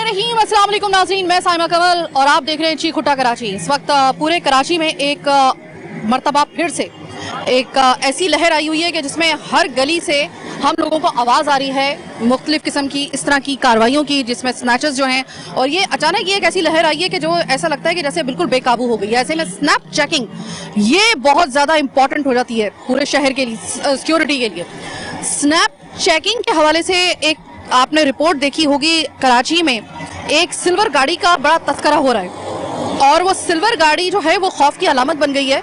रहीम, अस्सलाम वालेकुम नाज़रीन, मैं साइमा कमल और आप देख रहे हैं चीख उठा कराची। इस वक्त पूरे कराची में एक मर्तबा फिर से एक ऐसी लहर आई हुई है कि जिसमें हर गली से हम लोगों को आवाज़ आ रही है मुख्तलिफ किस्म की इस तरह की कार्रवाइयों की, जिसमें स्नैचर्स जो हैं, और ये अचानक ये एक ऐसी लहर आई है कि जो ऐसा लगता है कि जैसे बिल्कुल बेकाबू हो गई है। ऐसे में स्नैप चेकिंग ये बहुत ज़्यादा इंपॉर्टेंट हो जाती है पूरे शहर के लिए, सिक्योरिटी के लिए। स्नैप चेकिंग के हवाले से एक आपने रिपोर्ट देखी होगी, कराची में एक सिल्वर गाड़ी का बड़ा तस्करा हो रहा है और वो सिल्वर गाड़ी जो है वो खौफ की अलामत बन गई है।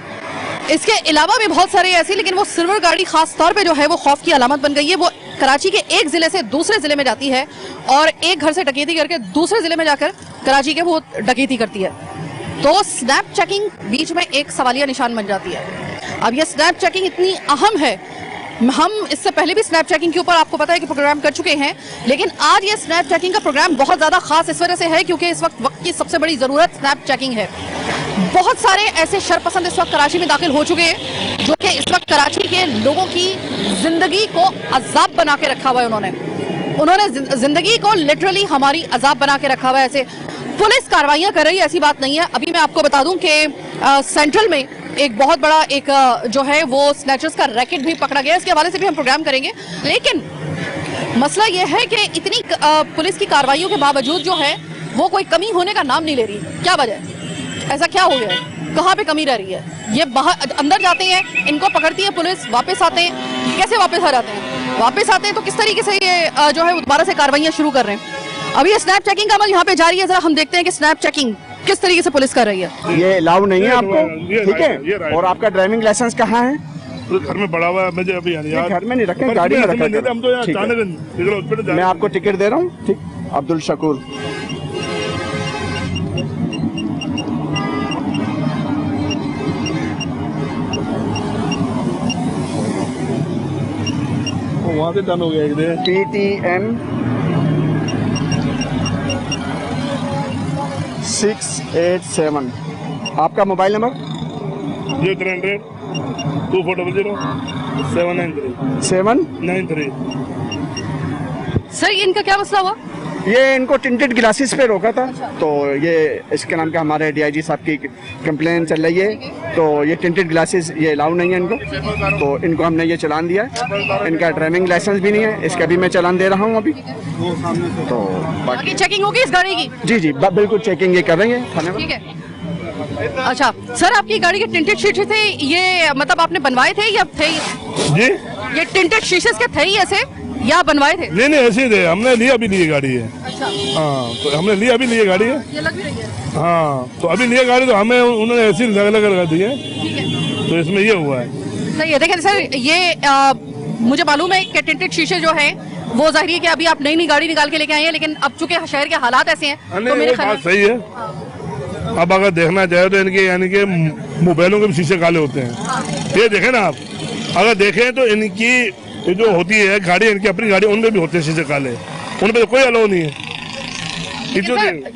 इसके अलावा भी बहुत सारे ऐसी, लेकिन वो सिल्वर गाड़ी खास तौर पे जो है वो खौफ की अलामत बन गई है। वो कराची के एक जिले से दूसरे जिले में जाती है और एक घर से डकैती करके दूसरे जिले में जाकर कराची के वो डकैती करती है। तो स्नैप चेकिंग बीच में एक सवालिया निशान बन जाती है। अब ये स्नैप चेकिंग इतनी अहम है, हम इससे पहले भी स्नैप चेकिंग के ऊपर आपको पता है कि प्रोग्राम कर चुके हैं, लेकिन आज ये स्नैप चेकिंग का प्रोग्राम बहुत ज़्यादा खास इस वजह से है क्योंकि इस वक्त की सबसे बड़ी ज़रूरत स्नैप चेकिंग है। बहुत सारे ऐसे शरपसंद इस वक्त कराची में दाखिल हो चुके हैं जो कि इस वक्त कराची के लोगों की जिंदगी को अजाब बना के रखा हुआ है। उन्होंने जिंदगी को लिटरली हमारी अजाब बना के रखा हुआ है। ऐसे पुलिस कार्रवाइयाँ कर रही है, ऐसी बात नहीं है। अभी मैं आपको बता दूं कि सेंट्रल में एक बहुत बड़ा एक जो है वो स्नैचर्स का रैकेट भी पकड़ा गया, इसके हवाले से भी हम प्रोग्राम करेंगे। लेकिन मसला यह है कि इतनी पुलिस की कार्रवाइयों के बावजूद जो है वो कोई कमी होने का नाम नहीं ले रही। क्या वजह है? ऐसा क्या हो गया है? कहाँ पे कमी रह रही है? ये बाहर अंदर जाते हैं, इनको पकड़ती है पुलिस, वापस आते हैं, कैसे वापस आ जाते हैं? वापस आते हैं तो किस तरीके से ये जो है दोबारा से कार्रवाइयाँ शुरू कर रहे हैं। अभी ये स्नैप चेकिंग का अमल यहाँ पे जारी है, जरा हम देखते हैं कि स्नैप चेकिंग किस तरीके से पुलिस कर रही है। ये अलाउ नहीं है आपको, ठीक है? और आपका ड्राइविंग लाइसेंस कहाँ है? घर में पड़ा हुआ है, मुझे अभी घर में नहीं रखें, गाड़ी में रखें। हम तो यहाँ मैं आपको टिकट दे रहा हूँ, ठीक? अब्दुल शकूर। वहाँ से डन हो गया एक PTM 687। आपका मोबाइल नंबर? 0300 2400 793 793। सर इनका क्या मसला हुआ? ये इनको टिंटेड ग्लासेस पे रोका था, तो ये इसके नाम का हमारे DIG साहब की कंप्लेन चल रही है। तो ये टिंटेड ग्लासेस ये अलाउ नहीं है इनको, तो इनको हमने ये चलान दिया है। इनका ड्राइविंग लाइसेंस भी नहीं है, इसका भी मैं चलान दे रहा हूँ अभी। तो बाकी चेकिंग होगी इस गाड़ी की? जी जी बिल्कुल चेकिंग ये कर रही है थाने में। ठीक है। अच्छा सर, आपकी गाड़ी के टिंटेड शीशे थे, ये मतलब आपने बनवाए थे या थे? जी, ये टिंटेड शीशे के थे ही ऐसे या बनवाए थे? नहीं ऐसे ही थे, हमने लिया अभी लिए गाड़ी है। अच्छा। हाँ, तो हमने लिया अभी लिए गाड़ी है। ये लग भी रही है। हाँ, तो अभी लिए गाड़ी तो हमें उन्होंने ऐसी लगा कर दी है, तो इसमें ये हुआ है। सही है। देखिए सर, ये मुझे मालूम है कि टिंटेड शीशे जो है वो जाहिर है कि अभी आप नई गाड़ी निकाल के लेके आए हैं, लेकिन अब चूंकि शहर के हालात ऐसे हैं तो मेरे ख्याल सही है। अब अगर देखना चाहे तो इनके यानी कि मोबाइलों के भी शीशे काले होते हैं। ये देखें ना आप, अगर देखें तो इनकी ये जो होती है गाड़ी, इनकी अपनी गाड़ी, उनमें भी होते हैं शीशे काले, उनमें तो कोई अलाउ नहीं है।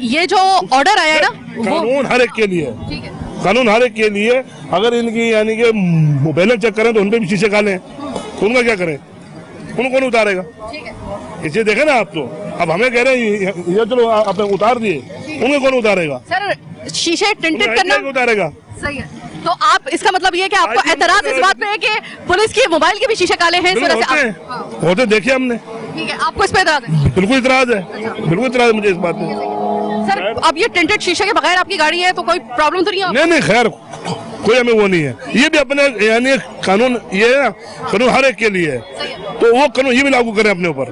ये जो ऑर्डर आया है ना, कानून हर एक के लिए, ठीक है, कानून हर एक के लिए। अगर इनकी यानी कि मोबाइल चेक करें तो उनपे भी शीशे काले हैं, तो उनका क्या करें? उनको कौन उतारेगा? इसे देखे ना आप, तो अब हमें कह रहे हैं ये चलो आपने उतार दिए, उनको कौन उतारेगा? सर शीशे टिंटेड करना उतारेगा। सही है। तो आप, इसका मतलब ये है कि आपको एतराज इस बात पे है कि पुलिस की मोबाइल के भी शीशे काले हैं, इस वजह से होते देखिए हमने। ठीक है, आपको इस पे एतराज है? बिल्कुल इतराज है, बिल्कुल इतराज है मुझे इस बात पे। सर अब ये टिंटेड शीशे के बगैर आपकी गाड़ी है तो कोई प्रॉब्लम तो नहीं है? नहीं खैर कोई हमें वो नहीं है। ये भी अपने यानी कानून, ये है ना, कानून हर एक के लिए है, तो वो कानून ये भी लागू करें अपने ऊपर।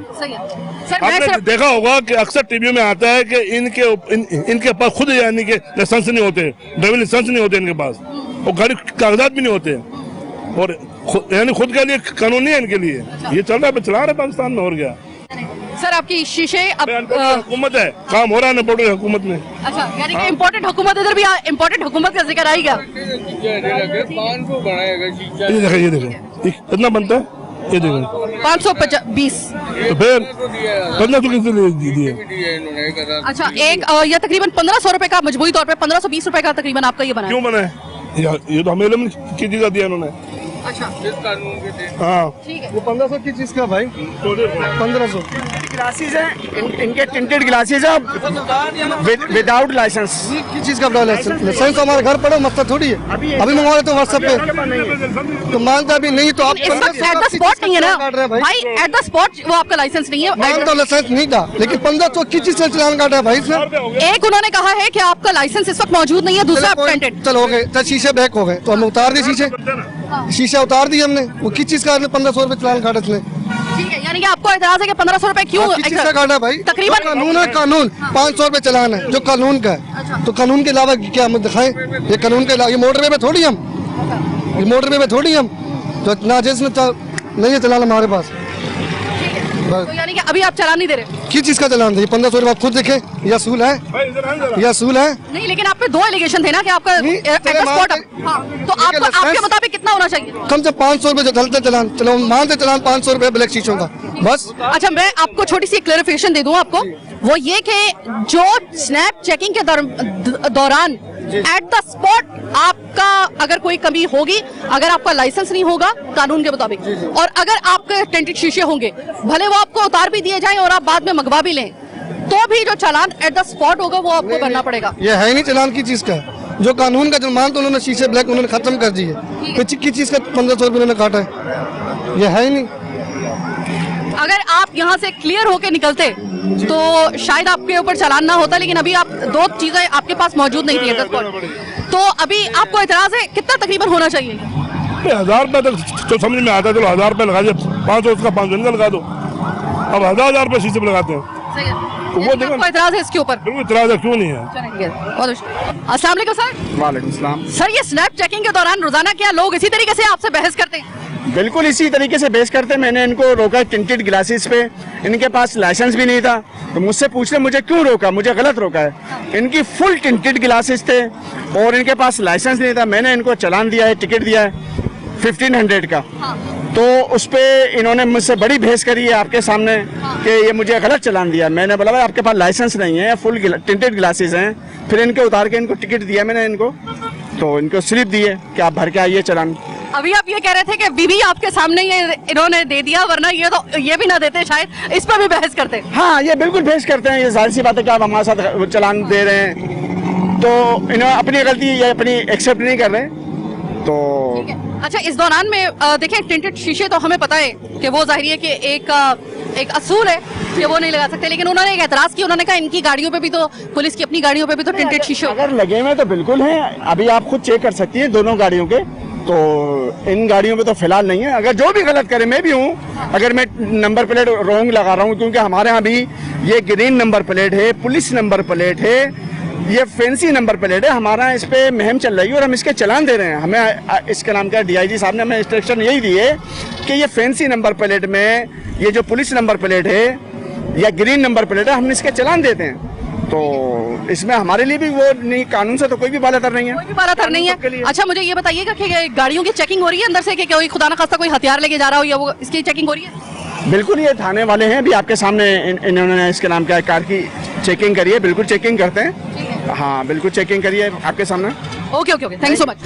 आपने देखा होगा कि अक्सर टीवी में आता है कि इनके पास खुद यानी कि लाइसेंस नहीं होते, ड्राइविंग लाइसेंस नहीं होते इनके पास, और गाड़ी कागजात भी नहीं होते, और यानी खुद के लिए कानून नहीं है इनके लिए। ये चल रहा है, चला रहे पाकिस्तान में, और क्या। सर आपकी शीशे अब हुकूमत है, काम हो रहा है ना हुकूमत में। अच्छा, यानी कि इम्पोर्टेंट हुकूमत, इधर भी इम्पोर्टेंट हुकूमत का जिक्र आएगा। ये देखें कितना बनता है, ये देखें 520। तो फिर 1500 किसने दिए? अच्छा, एक यह तकरीबन 1500 रुपए का, मजबूरी तौर पे 1520 रुपए का तकरीबन आपका ये बना है। क्यों बना है? ये तो हमें की चीज दिया इन्होंने। अच्छा, हाँ, ठीक है। वो 1500 की चीज का भाई, 1500 ग्लासेस हैं, इनके टिंटेड ग्लासेस हैं विदाउट लाइसेंस। किस चीज का लाइसेंस? लाइसेंस तो हमारे घर पड़े मसला थोड़ी है। अभी मंगवा लेते व्हाट्सएप पे तो मानता भी नहीं तो आप इस वक्त एट द स्पॉट नहीं है ना भाई, एट द स्पॉट वो आपका लाइसेंस नहीं है। मानता लाइसेंस नहीं था, लेकिन 1500 किस चीज से चालान काटा है भाई इसने? एक उन्होंने कहा है कि आपका लाइसेंस इस वक्त मौजूद नहीं है, दूसरा टेंटेड। चलो हो गए, तो शीशे बैक हो गए तो हम उतार दिए शीशे उतार दिए हमने। वो किस चीज का 1500 रुपए चालान काटा इसने? ठीक है, यानी कि आपको एतराज है कि 1500 रुपए क्यों? किस चीज का काटा भाई? तकरीबन कानून है, कानून 500 रुपए चालान है जो कानून का है। तो कानून के अलावा क्या हम दिखाएं? ये कानून के अलावा ये मोटरवे पे थोड़ी हम, ये मोटरवे पे थोड़ी हम तो नाजायज नहीं है चलान हमारे पास। तो यानी कि अभी आप चालान नहीं दे रहे? किस चीज का चालान है? 1500 रुपए आप खुद देखे, यह असूल है, यह असूल है। नहीं, लेकिन आप पे 2 एलिगेशन थे ना कि आपका नहीं, एट द स्पॉट। तो आपको आपके मुताबिक कितना होना चाहिए? कम से 500 रुपए जो चलते चलान, चलो मानते चलान 500 रुपए ब्लैक शीशों का बस। अच्छा, मैं आपको छोटी सी क्लेरिफिकेशन दे दूं आपको, वो ये कि जो स्नैप चेकिंग के दौरान एट द स्पॉट आपका अगर कोई कमी होगी, अगर आपका लाइसेंस नहीं होगा कानून के मुताबिक, और अगर आपके टेंटेड शीशे होंगे, भले वो आपको उतार भी दिए जाएं और आप बाद में मंगवा भी लें, तो भी जो चालान एट द स्पॉट होगा वो आपको भरना पड़ेगा। ये है ही नहीं चालान की चीज का, जो कानून का जुर्मान तो उन्होंने शीशे ब्लैक उन्होंने खत्म कर दिए। किस चीज का 1500 रुपए उन्होंने काटा है? ये है ही नहीं। अगर आप यहाँ से क्लियर होके निकलते तो शायद आपके ऊपर चालान ना होता, लेकिन अभी आप 2 चीजें आपके पास मौजूद नहीं थी। तो अभी आपको एतराज है, कितना तकरीबन होना चाहिए? 1000 रुपए तक तो समझ में आता है। चलो 1000 रुपए लगा दिए, 500 उसका 500 लगा दो, अब 1000 रुपए शीशे पे लगाते हैं। तो वो देखो, आपको एतराज है इसके ऊपर? बिल्कुल एतराज है, क्यों नहीं है। अस्सलाम वालेकुम सर। वालेकुम सलाम। सर, ये स्नैप चेकिंग के दौरान रोजाना क्या लोग इसी तरीके से आपसे बहस करते हैं? बिल्कुल इसी तरीके से बेस करते। मैंने इनको रोका टिंटेड ग्लासेस पे, इनके पास लाइसेंस भी नहीं था, तो मुझसे पूछ रहे मुझे क्यों रोका, मुझे गलत रोका है। इनकी फुल टिंटेड ग्लासेस थे और इनके पास लाइसेंस नहीं था। मैंने इनको चालान दिया है, टिकट दिया है 1500 का। तो उस पर इन्होंने मुझसे बड़ी बहस करी है आपके सामने कि ये मुझे गलत चालान दिया। मैंने बोला भाई आपके पास लाइसेंस नहीं है, फुल टिंटेड ग्लासेस हैं। फिर इनके उतार के इनको टिकट दिया मैंने इनको, तो इनको स्लिप दी है कि आप भर के आइए चालान। अभी आप ये कह रहे थे कि बीबी आपके सामने ये इन्होंने दे दिया, वरना ये भी ना देते शायद, इस पर भी बहस करते। हाँ, ये बिल्कुल बहस करते हैं। ये जाहिर सी बात है कि आप हमारे साथ चालान दे रहे हैं, तो इन्होंने अपनी गलती ये अपनी एक्सेप्ट नहीं कर रहे। तो अच्छा, इस दौरान में देखें, टिंटेड शीशे तो हमें पता है कि वो जाहिर है कि एक असूल है कि वो नहीं लगा सकते, लेकिन उन्होंने एक एतराज किया। उन्होंने कहा इनकी गाड़ियों पे भी तो, पुलिस की अपनी गाड़ियों पे भी तो टिंटेड शीशे अगर लगे हुए तो बिल्कुल हैं। अभी आप खुद चेक कर सकती हैं दोनों गाड़ियों के, तो इन गाड़ियों पे तो फिलहाल नहीं है। अगर जो भी गलत करे, मैं भी हूँ, अगर मैं नंबर प्लेट रॉन्ग लगा रहा हूँ, क्योंकि हमारे यहाँ भी ये ग्रीन नंबर प्लेट है, पुलिस नंबर प्लेट है, ये फैंसी नंबर प्लेट है। हमारा इस पे मुहिम चल रही है और हम इसके चालान दे रहे हैं। हमें इसका नाम क्या है, DIG साहब ने हमें इंस्ट्रक्शन यही दी है कि ये फैंसी नंबर प्लेट में ये जो पुलिस नंबर प्लेट है या ग्रीन नंबर प्लेट है, हम इसके चालान देते हैं। तो इसमें हमारे लिए भी वो नहीं, कानून से तो कोई भी बालातर नहीं है, कोई भी बालातर नहीं है। अच्छा, मुझे ये बताइएगा कि गाड़ियों की चेकिंग हो रही है अंदर से, कि कोई खुदा ना खास्ता कोई हथियार लेके जा रहा हो, या वो इसकी चेकिंग हो रही है? बिल्कुल, ये थाने वाले हैं, अभी आपके सामने इन्होंने इसके नाम क्या है, कार की चेकिंग करी है। बिल्कुल चेकिंग करते हैं, हाँ बिल्कुल चेकिंग करिए आपके सामने। Okay okay okay, thank you so much.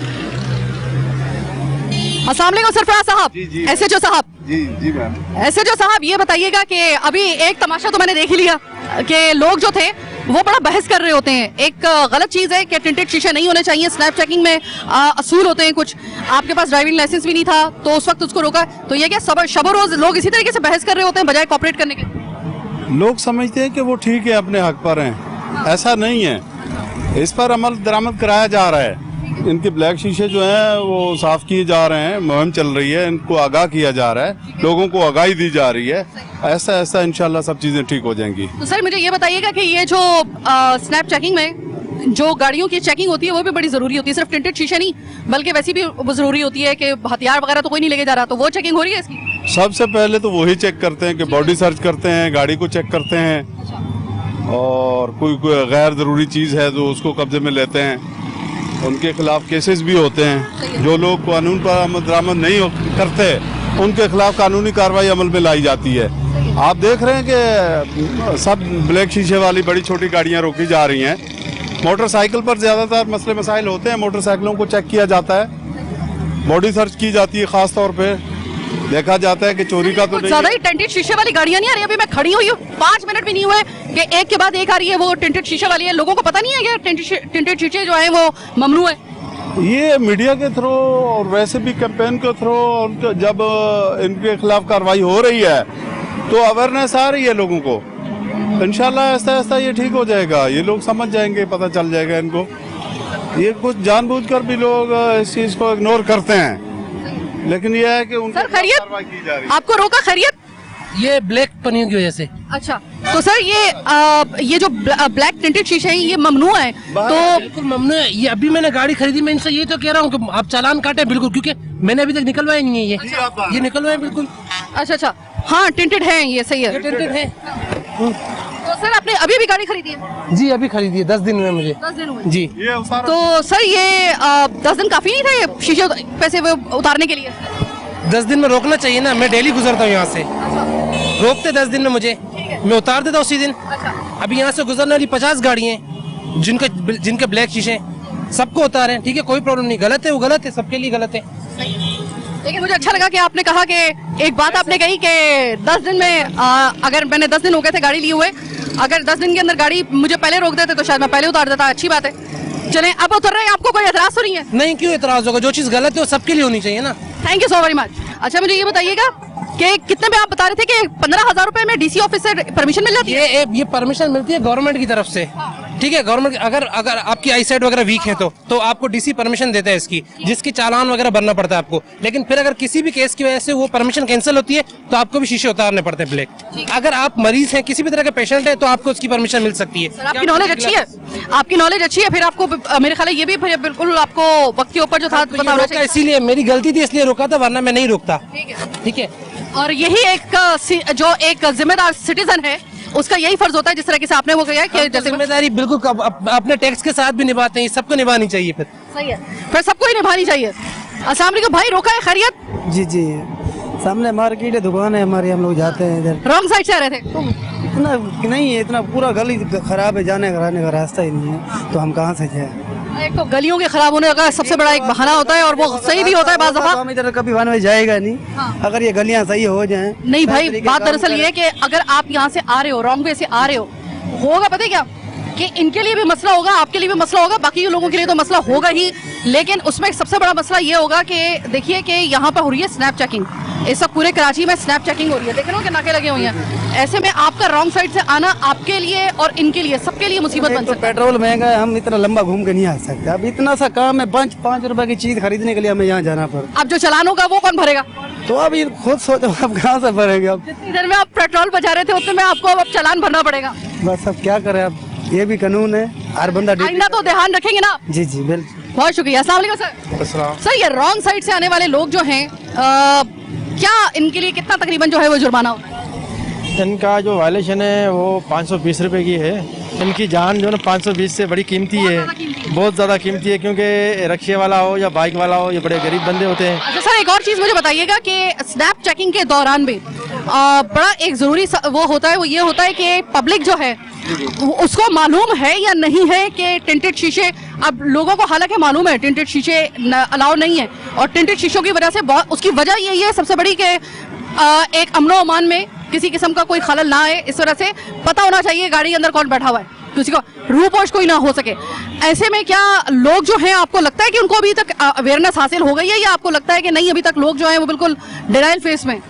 अस्सलाम वालेकुम सरफराज साहब, SHO साहब। जी मैम। SHO साहब, ये बताइएगा कि अभी एक तमाशा तो मैंने देख ही लिया कि लोग जो थे वो बड़ा बहस कर रहे होते हैं। एक गलत चीज है कि टिंटेड शीशे नहीं होने चाहिए, स्नैप चेकिंग में असूल होते हैं कुछ। आपके पास ड्राइविंग लाइसेंस भी नहीं था तो उस वक्त उसको रोका। तो ये क्या शब रोज लोग इसी तरीके से बहस कर रहे होते हैं बजाय कॉपरेट करने के? लोग समझते हैं कि वो ठीक है, अपने हक पर हैं। ऐसा नहीं है, इस पर अमल दरामद कराया जा रहा है। इनके ब्लैक शीशे जो हैं वो साफ किए जा रहे हैं, मुहिम चल रही है, इनको आगाह किया जा रहा है, लोगों को आगाही दी जा रही है। ऐसा ऐसा इंशाल्लाह सब चीजें ठीक हो जाएंगी। तो सर, मुझे ये बताइएगा कि ये जो स्नैप चेकिंग में जो गाड़ियों की चेकिंग होती है वो भी बड़ी जरूरी होती है, सिर्फ टिंटेड शीशे नहीं बल्कि वैसी भी जरूरी होती है कि हथियार वगैरह तो कोई नहीं लेके जा रहा, तो वो चेकिंग हो रही है इसकी? सबसे पहले तो वही चेक करते हैं कि बॉडी सर्च करते हैं, गाड़ी को चेक करते हैं, और कोई गैर जरूरी चीज है तो उसको कब्जे में लेते हैं। उनके खिलाफ केसेस भी होते हैं। जो लोग कानून पर अमल दरामद नहीं करते उनके खिलाफ कानूनी कार्रवाई अमल में लाई जाती है। आप देख रहे हैं कि सब ब्लैक शीशे वाली बड़ी छोटी गाड़ियां रोकी जा रही हैं। मोटरसाइकिल पर ज़्यादातर मसले मसाइल होते हैं, मोटरसाइकिलों को चेक किया जाता है, बॉडी सर्च की जाती है ख़ास तौर पे, देखा जाता है कि चोरी का तो कुछ नहीं ज्यादा है। ही टेंटेड शीशे वाली गाड़ियां नहीं आ रही। अभी मैं खड़ी हुई हूँ, 5 मिनट भी नहीं हुए कि एक के बाद एक आ रही है वो टेंटेड शीशे वाली है। लोगों को पता नहीं है कि टेंटेड शीशे जो है वो ममनू है। ये मीडिया के थ्रू और वैसे भी कैंपेन के थ्रू जब इनके खिलाफ कार्रवाई हो रही है तो अवेयरनेस आ रही है लोगों को। इंशाल्लाह ऐसा ऐसा ये ठीक हो जाएगा, ये लोग समझ जाएंगे, पता चल जाएगा इनको। ये कुछ जानबूझकर भी लोग इस चीज को इग्नोर करते हैं, लेकिन ये है कि उनकी सर खैरियत, कार्रवाई की जा रही है। आपको रोका खैरियत? ये ब्लैक पनियों की वजह से। अच्छा, तो सर ये जो ब्लैक टिंटेड शीशे हैं ये ममनू है, तो बिल्कुल ममनू है। ये अभी मैंने गाड़ी खरीदी, मैं इनसे ये तो कह रहा हूँ कि आप चालान काटे बिल्कुल, क्योंकि मैंने अभी तक निकलवाया नहीं है ये निकलवाए बिल्कुल। अच्छा, हाँ टिंटेड है ये, सही है। ये टेंटेड है। तो सर आपने अभी भी गाड़ी खरीदी है? जी अभी खरीदी है 10 दिन में मुझे। 10 दिन हुए जी। ये उतारा- तो सर ये 10 दिन काफी नहीं था ये शीशे पैसे वो उतारने के लिए? 10 दिन में रोकना चाहिए ना, मैं डेली गुजरता हूँ यहाँ से, रोकते 10 दिन में मुझे, मैं उतार देता उसी दिन। अभी यहाँ से गुजरने वाली 50 गाड़ी हैं जिनके ब्लैक शीशे हैं, सबको उतारे, ठीक है, कोई प्रॉब्लम नहीं। गलत है वो गलत है, सबके लिए गलत है। लेकिन मुझे अच्छा लगा कि आपने कहा कि एक बात आपने कही कि 10 दिन में अगर मैंने 10 दिन हो गए थे गाड़ी लिए हुए, अगर 10 दिन के अंदर गाड़ी मुझे पहले रोक देते तो शायद मैं पहले उतार देता। अच्छी बात है। चलें, अब उतर रहे हैं, आपको कोई एतराज तो नहीं है? नहीं, क्यों एतराज होगा? जो चीज गलत है वो सबके लिए होनी चाहिए ना। Thank you so very much. अच्छा मुझे ये बताइएगा कि कितने में आप बता रहे थे कि 15,000 रुपए में डीसी ऑफिस से परमिशन मिल जाती है? ये परमिशन मिलती है गवर्नमेंट की तरफ से, ठीक है। गवर्नमेंट अगर आपकी आई साइड वगैरह वीक है तो आपको डीसी परमिशन देता है इसकी, जिसकी चालान वगैरह भरना पड़ता है आपको। लेकिन फिर अगर किसी भी केस की वजह से वो परमिशन कैंसिल होती है तो आपको भी शीशे उतारने पड़ते हैं ब्लैक। अगर आप मरीज हैं, किसी भी तरह का पेशेंट है, तो आपको उसकी परमिशन मिल सकती है। सर आपकी नॉलेज अच्छी है, आपकी नॉलेज अच्छी है। फिर आपको मेरे ख्याल है ये भी फिर बिल्कुल आपको वक्त के ऊपर जो था आपको ये बताना रोका, चाहिए। इसीलिए मेरी गलती थी, इसलिए रोका था, वरना मैं नहीं रोकता। ठीक है। और यही जो एक जिम्मेदार सिटीजन है उसका यही फर्ज होता है, जिस तरह से आपने वो किया है कि जैसे जिम्मेदारी बिल्कुल अपने टैक्स के साथ भी निभाते हैं, सबको निभानी चाहिए फिर। सही है, फिर सबको ही निभानी चाहिए। अस्सलाम वालेकुम भाई, रोका है खैरियत? जी जी, सामने मार्केट है, दुकान है हमारी, हम लोग जाते हैं इधर। रॉन्ग साइड से आ रहे थे? इतना नहीं है, इतना पूरा गली खराब है, जाने का रास्ता ही नहीं है, तो हम कहाँ से जाए? एक तो गलियों के खराब होने का सबसे बड़ा एक बहाना होता है, और वो सही भी होता है बाज़ दफा। हम इधर कभी वन में जाएगा नहीं। हाँ। अगर ये गलियां सही हो जाएं। नहीं भाई, सही तरीके बात काम दरअसल ये है कि अगर आप यहाँ से आ रहे हो, रॉन्ग वे से आ रहे हो, होगा पता है क्या कि इनके लिए भी मसला होगा, आपके लिए भी मसला होगा, बाकी के लोगों के लिए तो मसला होगा ही। लेकिन उसमें सबसे बड़ा मसला ये होगा कि देखिए कि यहाँ पर हो रही है स्नैप चेकिंग। इस वक्त पूरे कराची में स्नैप चेकिंग हो रही है, देख रहे हो कि नाके लगे हुए हैं। ऐसे में आपका रॉन्ग साइड से आना आपके लिए और इनके लिए, सबके लिए मुसीबत बन तो सकता है। पेट्रोल महंगा है, हम इतना लंबा घूम के नहीं आ सकते। अब इतना सा काम है, 5 रुपए की चीज खरीदने के लिए हमें यहाँ जाना पड़ा। अब जो चालान होगा वो कौन भरेगा? तो अब ये खुद सोचो, अब कहाँ से भरेंगे? अब जितनी देर में आप पेट्रोल बचा रहे थे उतने में आपको अब चालान भरना पड़ेगा। बस अब क्या करें, अब ये भी कानून है, हर बंदा आइंदा तो ध्यान रखेंगे ना। जी जी बिल्कुल। बहुत शुक्रिया। अस्सलाम वालेकुम सर। सर ये रॉन्ग साइड से आने वाले लोग जो हैं, क्या इनके लिए कितना तकरीबन जो है वो जुर्माना होता है? इनका जो वायलेशन है वो 520 रुपए की है। इनकी जान जो है ना 520 से बड़ी कीमती है, बहुत ज़्यादा कीमती है, क्योंकि रिक्शे वाला हो या बाइक वाला हो, ये बड़े गरीब बंदे होते हैं। अच्छा सर, एक और चीज़ मुझे बताइएगा कि स्नैप चेकिंग के दौरान भी बड़ा एक ज़रूरी वो होता है, वो ये होता है कि पब्लिक जो है उसको मालूम है या नहीं है कि टिंटेड शीशे, अब लोगों को हालांकि मालूम है टिंटेड शीशे अलाउ नहीं है, और टिंटेड शीशों की वजह से बहुत, उसकी वजह यही है सबसे बड़ी कि एक अमनो अमान में किसी किस्म का कोई खलल ना आए। इस वजह से पता होना चाहिए गाड़ी के अंदर कौन बैठा हुआ है, किसी को रूपोश कोई ना हो सके। ऐसे में क्या लोग जो हैं, आपको लगता है कि उनको अभी तक अवेयरनेस हासिल हो गई है, या आपको लगता है कि नहीं अभी तक लोग जो हैं वो बिल्कुल डिनाइल फेस में?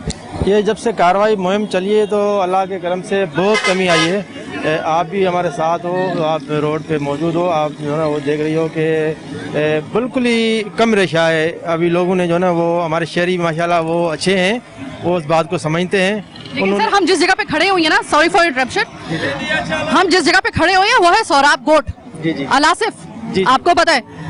ये जब से कार्रवाई मुहिम चली है तो अल्लाह के करम से बहुत कमी आई है। आप भी हमारे साथ हो, आप रोड पे मौजूद हो, आप जो है ना वो देख रही हो कि बिल्कुल ही कम रेशा है। अभी लोगों ने जो है ना वो हमारे शहरी माशाल्लाह वो अच्छे हैं, वो उस बात को समझते हैं। लेकिन सर हम जिस जगह पे खड़े हुए हैं ना, सॉरी फॉर इंटरप्शन, हम जिस जगह पे खड़े हुए हैं वो है सोराब गोट, अलासिफ। आपको पता है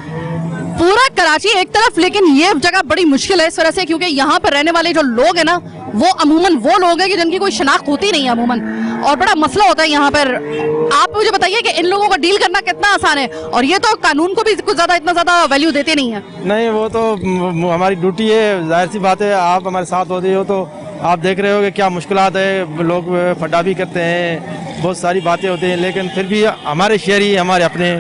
पूरा कराची एक तरफ, लेकिन ये जगह बड़ी मुश्किल है इस वजह से क्योंकि यहाँ पर रहने वाले जो लोग हैं ना वो अमूमन वो लोग हैं कि जिनकी कोई शनाख्त होती नहीं है अमूमन, और बड़ा मसला होता है यहाँ पर। आप मुझे बताइए कि इन लोगों को डील करना कितना आसान है, और ये तो कानून को भी कुछ ज्यादा इतना ज्यादा वैल्यू देते नहीं है। नहीं, वो तो हमारी ड्यूटी है, जाहिर सी बात है। आप हमारे साथ होते हो तो आप देख रहे हो कि क्या मुश्किलात है, लोग फटा भी करते हैं, बहुत सारी बातें होती हैं, लेकिन फिर भी हमारे शहरी हमारे अपने,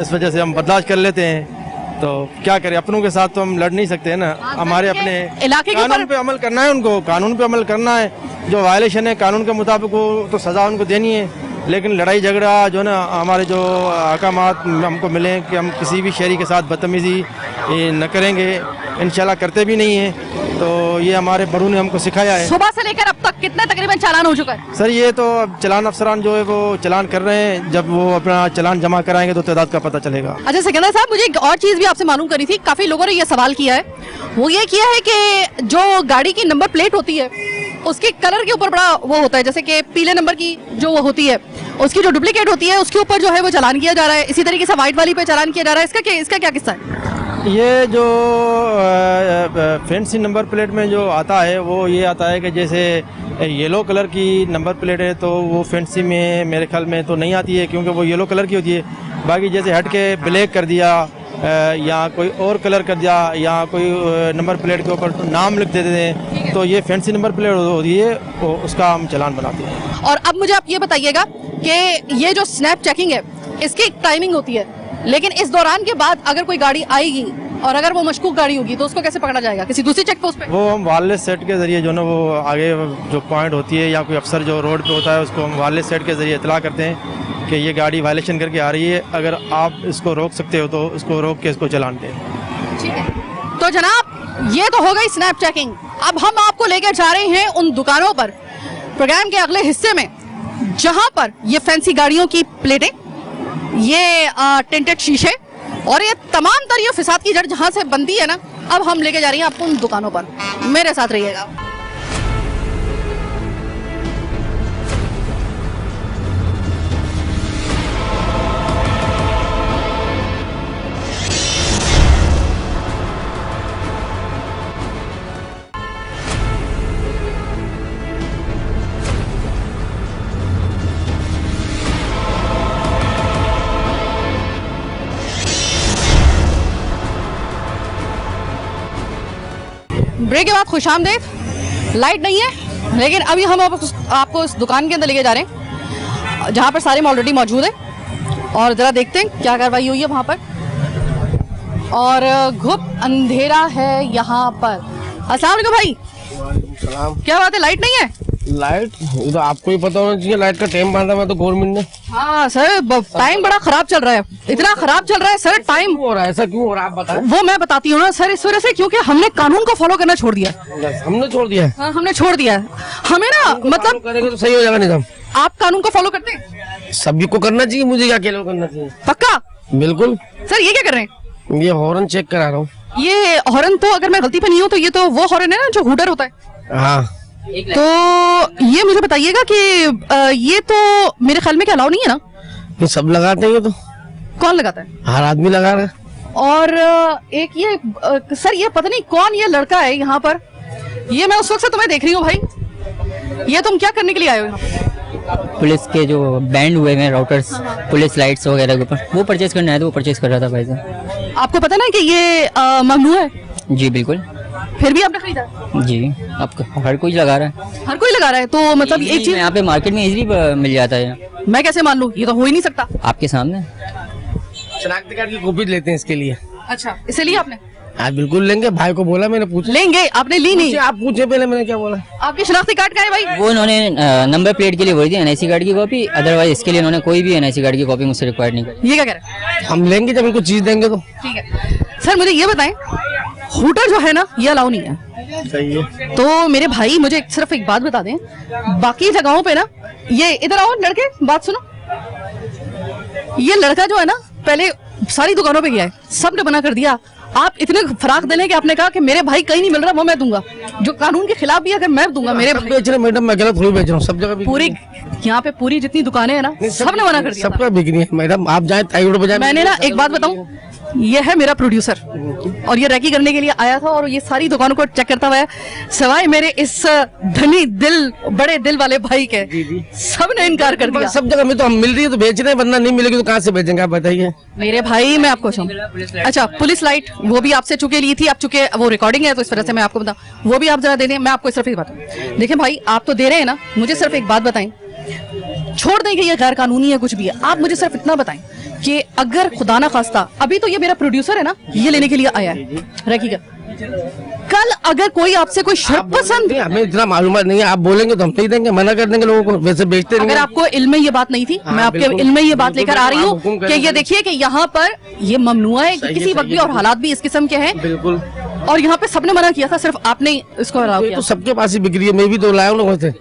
इस वजह से हम बर्दाश्त कर लेते हैं। तो क्या करें, अपनों के साथ तो हम लड़ नहीं सकते हैं ना। हमारे अपने इलाके के कानून ऊपर पे अमल करना है, उनको कानून पे अमल करना है। जो वायलेशन है कानून के मुताबिक वो तो सज़ा उनको देनी है, लेकिन लड़ाई झगड़ा जो ना हमारे जो अहकामात हमको मिले कि हम किसी भी शहरी के साथ बदतमीज़ी न करेंगे, इंशाल्लाह करते भी नहीं है। तो ये हमारे बड़ों ने हमको सिखाया है। सुबह से लेकर अब तक कितने तकरीबन चालान हो चुका है? सर ये तो अब चालान अफसरान जो है वो चालान कर रहे हैं, जब वो अपना चालान जमा कराएंगे तो तादाद का पता चलेगा। अच्छा सिकंदर साहब, मुझे एक और चीज भी आपसे मालूम करनी थी। काफी लोगों ने ये सवाल किया है, वो ये किया है कि जो गाड़ी की नंबर प्लेट होती है उसके कलर के ऊपर बड़ा वो होता है, जैसे कि पीले नंबर की जो वो होती है उसकी जो डुप्लीकेट होती है उसके ऊपर जो है वो चालान किया जा रहा है, इसी तरीके से व्हाइट वाली पे चालान किया जा रहा है। इसका क्या किस्सा है? ये जो फैंसी नंबर प्लेट में जो आता है वो ये आता है कि जैसे येलो कलर की नंबर प्लेट है तो वो फैंसी में मेरे ख्याल में तो नहीं आती है, क्योंकि वो येलो कलर की होती है। बाकी जैसे हट के ब्लैक कर दिया या कोई और कलर कर दिया या कोई नंबर प्लेट के ऊपर नाम लिख देते हैं, तो ये फैंसी नंबर प्लेट होती है, तो उसका हम चालान बनाते हैं। और अब मुझे आप ये बताइएगा कि ये जो स्नैप चेकिंग है इसकी एक टाइमिंग होती है, लेकिन इस दौरान के बाद अगर कोई गाड़ी आएगी और अगर वो मशकूक गाड़ी होगी तो उसको कैसे पकड़ा जाएगा? किसी दूसरी चेक पोस्ट पे? वो हम वायरलेस सेट के जरिए जो ना वो आगे जो पॉइंट होती है या कोई अफसर जो रोड पे होता है उसको हम वायरलेस सेट के जरिए इतला करते हैं कि ये गाड़ी वायलेशन करके आ रही है, अगर आप इसको रोक सकते हो तो इसको रोक के इसको चलान दें। ठीक है, तो जनाब ये तो हो गई स्नैप चेकिंग। अब हम आपको लेकर जा रहे हैं उन दुकानों पर प्रोग्राम के अगले हिस्से में जहां पर ये फैंसी गाड़ियों की प्लेटें, ये टिंटेड शीशे और ये तमाम तर ये फिसाद की जड़ जहां से बनती है ना, अब हम लेके जा रही हैं आपको उन दुकानों पर। मेरे साथ रहिएगा। ब्रेक के बाद खुशामदीद। लाइट नहीं है, लेकिन अभी हम आपको इस दुकान के अंदर लेके जा रहे हैं जहाँ पर सारे ऑलरेडी मौजूद है और ज़रा देखते हैं क्या कार्रवाई हुई है वहाँ पर। और घुप अंधेरा है यहाँ पर। अस्सलाम वालेकुम भाई, क्या बात है, लाइट नहीं है? लाइट तो आपको ही पता होना चाहिए, लाइट का टाइम बांधा हुआ तो गवर्नमेंट ने। हाँ सर, टाइम बड़ा खराब चल रहा है, इतना खराब चल रहा है सर टाइम। हो रहा है ऐसा क्यों हो रहा है आप बताएं? वो मैं बताती हूँ ना सर, इस वजह से क्योंकि हमने कानून को फॉलो करना छोड़ दिया। हमने छोड़ दिया है। हाँ, हमने छोड़ दिया है। हमें ना मतलब करेंगे तो सही हो जाएगा निजाम। आप कानून को फॉलो करते हैं? सभी को करना चाहिए, मुझे क्या अकेले को करना चाहिए? पक्का? बिल्कुल। सर ये क्या कर रहे हैं? ये हॉर्न चेक करा रहा हूँ। ये हॉर्न तो अगर मैं गलती पे नहीं हूँ तो ये तो वो हॉर्न है ना जो हूटर होता है। हाँ, तो ये मुझे बताइएगा कि ये तो मेरे ख्याल में क्या अलाउ नहीं है ना? ये सब लगाते हैं। ये तो कौन लगाता है? हर आदमी लगा रहा है। और एक ये सर ये पता नहीं कौन ये लड़का है यहाँ पर, ये मैं उस वक्त से तुम्हें देख रही हूँ भाई, ये तुम क्या करने के लिए आए हो यहाँ पे? पुलिस के जो बैंड हुए हैं राउटर्स, पुलिस लाइट्स वगैरह के ऊपर, वो परचेज करना है तो वो परचेज कर रहा था भाई साहब। आपको पता ना कि ये ममनू है? जी बिल्कुल। फिर भी आपने खरीदा? जी, आपका हर कोई लगा रहा है। हर कोई लगा रहा है, तो मतलब एक चीज यहाँ पे मार्केट में इजीली मिल जाता है। मैं कैसे मान लूँ? ये तो हो ही नहीं सकता। आपके सामने शनाख्ती कार्ड की कॉपी लेते हैं इसके लिए। अच्छा, इसलिए आपने? हाँ बिल्कुल लेंगे, भाई को बोला मैंने, पूछा। लेंगे? आपने ली नहीं? आप पूछे पहले, मैंने क्या बोला? आपकी शनाख्ती कार्ड का है भाई? वो उन्होंने नंबर प्लेट के लिए बोली थी एनआईसी कार्ड की कॉपी, अदरवाइज इसके लिए उन्होंने कोई भी एनआईसी कार्ड की कॉपी मुझसे रिक्वायर्ड नहीं की। ये क्या कह रहे हैं? हम लेंगे जब इनको चीज देंगे तो। ठीक है सर, मुझे ये बताएं, हूटर जो है ना ये अलाउ नहीं है। सही है। तो मेरे भाई मुझे सिर्फ एक बात बता दें, बाकी जगहों पे ना, ये इधर आओ लड़के, बात सुनो। ये लड़का जो है ना पहले सारी दुकानों पे गया है, सबने मना कर दिया। आप इतने फराक देने के आपने कहा कि मेरे भाई कहीं नहीं मिल रहा, वो मैं दूंगा, जो कानून के खिलाफ भी अगर मैं दूंगा। मेरे भाई बेच रहे मैडम, मैं अकेला थोड़ी बेच रहा हूँ, सब जगह पूरी यहाँ पे पूरी जितनी दुकानें हैं ना सबने मना कर दिया। सबका बिक्री है मैडम, आप जाए ताई रोड पे जाए। मैंने ना एक बात बताऊं, ये है मेरा प्रोड्यूसर और ये रैकी करने के लिए आया था और ये सारी दुकानों को चेक करता हुआ है, सिवाय मेरे इस धनी दिल बड़े दिल वाले भाई के सबने इनकार कर दिया। सब जगह में तो हम मिल रही है तो बेच रहे हैं, वरना नहीं मिलेगी तो कहाँ से बेचेंगे आप बताइए। मेरे भाई मैं आपको अच्छा पुलिस लाइट वो भी आपसे चुके ली थी, आप चुके वो रिकॉर्डिंग है तो इस वजह से मैं आपको बताऊं, वो भी आप जरा दे दें। मैं आपको सिर्फ एक बात देखिए भाई, आप तो दे रहे हैं ना, मुझे सिर्फ एक बात बताएं, छोड़ दें कि ये गैर कानूनी है कुछ भी है, आप मुझे सिर्फ इतना बताएं कि अगर खुदा ना खास्ता, अभी तो ये मेरा प्रोड्यूसर है ना, ये लेने के लिए आया है, रखिएगा, कल अगर कोई आपसे कोई शर्त पसंद, हमें इतना मालूमात नहीं है, आप बोलेंगे तो हम नहीं देंगे, मना कर देंगे लोगों को, वैसे बेचते नहीं। अगर आपको इल्म में ये बात नहीं थी, मैं आपके इल्म में ये बात लेकर आ रही हूँ कि ये देखिए कि यहाँ पर ये ममनुआ है कि किसी वक्त भी, और हालात भी इस किस्म के हैं, बिल्कुल, और यहाँ पे सबने मना किया था, सिर्फ आपने इसको अलाउ किया। तो सबके पास ही बिक्री है, मैं भी तो लाया हूँ लोगों से,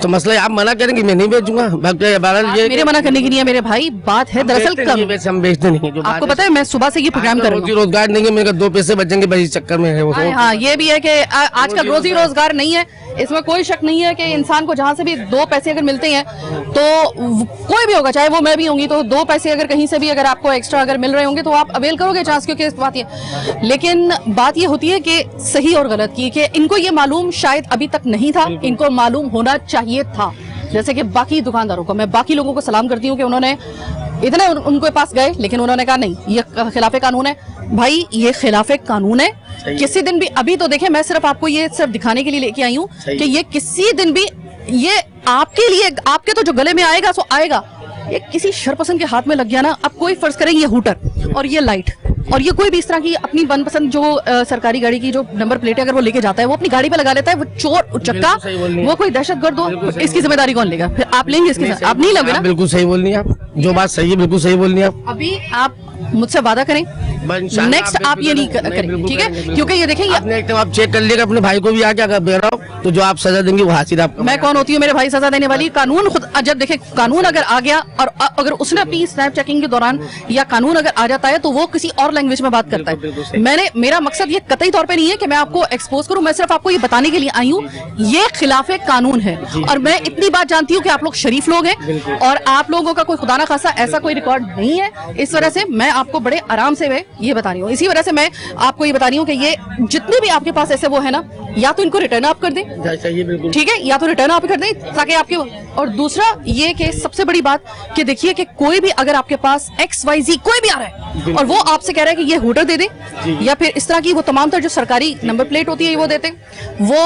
तो मसला आप मना करेंगे मैं नहीं बेचूंगा। ये मेरे मना करने की नहीं है मेरे भाई, बात है दरअसल कम, हम बेचते नहीं है। आपको पता है मैं सुबह से ये प्रोग्राम कर रही हूँ, रोजी रोजगार नहीं है, मेरे 2 पैसे बचेंगे बस इस चक्कर में है वो। हाँ, ये भी है कि आजकल रोजी रोजगार नहीं है, इसमें कोई शक नहीं है कि इंसान को जहाँ से भी 2 पैसे अगर मिलते हैं तो कोई भी होगा, चाहे वो मैं भी होंगी, तो 2 पैसे अगर कहीं से भी अगर आपको एक्स्ट्रा अगर मिल रहे होंगे तो आप अवेल करोगे चांस, क्योंकि इस बात ये, लेकिन बात ये होती है कि सही और गलत की, कि इनको ये मालूम शायद अभी तक नहीं था, इनको मालूम होना चाहिए था, जैसे कि बाकी दुकानदारों को। मैं बाकी लोगों को सलाम करती हूँ कि उन्होंने इतने उनके पास गए, लेकिन उन्होंने कहा नहीं, ये खिलाफे कानून है। भाई ये खिलाफे कानून है, किसी दिन भी, अभी तो देखें मैं सिर्फ आपको ये सिर्फ दिखाने के लिए लेके आई हूँ कि ये किसी दिन भी ये आपके लिए, आपके तो जो गले में आएगा सो आएगा, ये किसी शरपसंद के हाथ में लग गया ना, अब कोई फर्ज करें ये हूटर और ये लाइट और ये कोई भी इस तरह की अपनी मनपसंद जो सरकारी गाड़ी की जो नंबर प्लेट है अगर वो लेके जाता है, वो अपनी गाड़ी पे लगा लेता है, वो चोर उचक्का, वो कोई दहशतगर्द हो, इसकी जिम्मेदारी कौन लेगा? फिर आप लेंगे इसके साथ? आप नहीं लोगे ना? बिल्कुल सही बोल रही हैं आप, जो बात सही है बिल्कुल सही बोल रही हैं आप। अभी आप मुझसे वादा करें नेक्स्ट आप ये नहीं करें, ठीक है? क्योंकि ये देखें, आप चेक कर लीजिएगा अपने भाई को भी आके, अगर बेरा हो तो जो आप सजा देंगे वो हासिल आप। मैं कौन होती हूँ मेरे भाई सजा देने वाली? कानून खुद, जब देखे कानून अगर आ गया और अगर उसने अपनी स्नैप चेकिंग के दौरान या कानून अगर आ जाता है तो वो किसी और लैंग्वेज में बात करता है। मेरा मकसद ये कतई तौर पे नहीं है कि मैं आपको एक्सपोज करूं, मैं सिर्फ आपको ये बताने के लिए आई हूँ ये खिलाफे कानून है। और मैं इतनी बात जानती हूँ कि आप लोग शरीफ लोग हैं और आप लोगों का कोई खुदा ना खासा ऐसा कोई रिकॉर्ड नहीं है, इस वजह से मैं आपको बड़े आराम से ये बता रही हूँ। इसी वजह से मैं आपको ये बता रही हूँ कि ये जितने भी आपके पास ऐसे वो है ना, या तो इनको रिटर्न आप कर दें, ठीक है, या तो रिटर्न आप कर दें ताकि आपके, और दूसरा ये कि सबसे बड़ी बात कि देखिए कि कोई भी अगर आपके पास XYZ कोई भी आ रहा है और वो आपसे कह रहा है कि ये हूटर दे दे या फिर इस तरह की वो तमाम तरह जो सरकारी नंबर प्लेट होती है वो देते, वो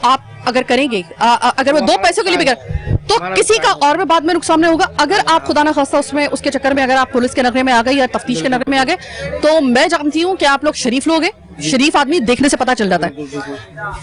आप अगर करेंगे, अगर वो 2 पैसों के लिए भी तो किसी का और भी बाद में नुकसान नहीं होगा। अगर आप खुदा ना खास्ता उसमें उसके चक्कर में अगर आप पुलिस के नगरे में आ गए या तफ्तीश के नगरे में आ गए, तो मैं जानती हूँ कि आप लोग शरीफ लोग हैं, शरीफ आदमी देखने से पता चल जाता है,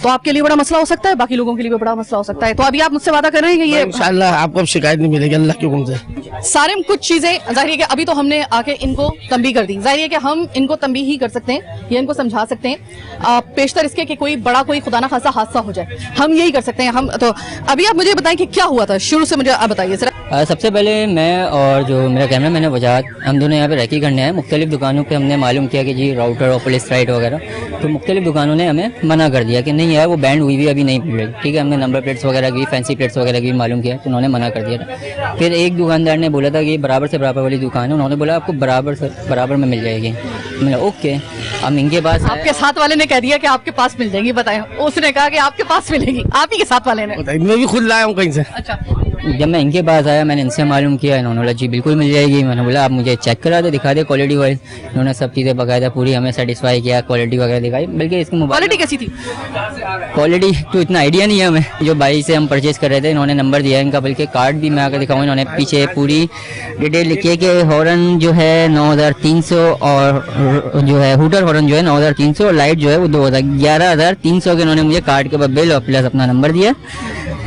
तो आपके लिए बड़ा मसला हो सकता है, बाकी लोगों के लिए भी बड़ा मसला हो सकता है। तो अभी आप मुझसे वादा कर रहे हैं कि ये इंशाल्लाह आपको अब शिकायत नहीं मिलेगी अल्लाह के हुक्म से। सारे कुछ चीजें जाहिर है कि अभी तो हमने आके इनको तंबीह कर दी, जाहिर है कि हम इनको तंबीह ही कर सकते हैं या इनको समझा सकते हैं, पेशतर इसके कि कोई बड़ा कोई खुदा ना खासा हादसा हो जाए, हम यही कर सकते हैं। हम तो अभी आप मुझे बताएं कि क्या हुआ था, शुरू से मुझे आप बताइए सर। सबसे पहले मैं और जो मेरा कैमरा मैन है वजाहत, हम दोनों यहाँ पे रैकी करने आए। मुख्तलिफ दुकानों पे हमने मालूम किया कि जी राउटर और पुलिस लाइट वगैरह, तो मुख्तलिफ दुकानों ने हमें मना कर दिया कि नहीं यार वो बैंड हुई भी अभी नहीं मिल रही, ठीक है। हमने नंबर प्लेट्स वगैरह की, फैंसी प्लेट्स वगैरह की मालूम किया तो उन्होंने मना कर दिया था। फिर एक दुकानदार ने बोला था कि बराबर से बराबर वाली दुकान है, उन्होंने बोला आपको बराबर से बराबर में मिल जाएगी। मैंने ओके, अब इनके पास आपके साथ वाले ने कह दिया कि आपके पास मिल जाएगी, बताएं, उसने कहा कि आपके पास मिलेगी, आप ही के साथ वाले ने। मैं भी खुद लाया हूँ कहीं से। अच्छा, जब मैं इनके पास आया मैंने इनसे मालूम किया, इन्होंने बोला जी बिल्कुल मिल जाएगी। मैंने बोला आप मुझे चेक करा दे, दिखा दे क्वालिटी वाइज। इन्होंने सब चीज़ें बकायदा पूरी हमें सेटिस्फाई किया, क्वालिटी वगैरह दिखाई, बल्कि इसकी क्वालिटी कैसी थी? क्वालिटी तो इतना आइडिया नहीं है हमें, जो भाई से हम परचेज कर रहे थे इन्होंने नंबर दिया इनका, बल्कि कार्ड भी मैं आकर दिखाऊँ, इन्होंने पीछे पूरी डिटेल लिखी है कि हॉर्न जो है 9300 और जो है हूटर हॉर्न जो है 9300 और लाइट जो है वो 11,300 के इन्होंने मुझे कार्ड के बिल और प्लस अपना नंबर दिया।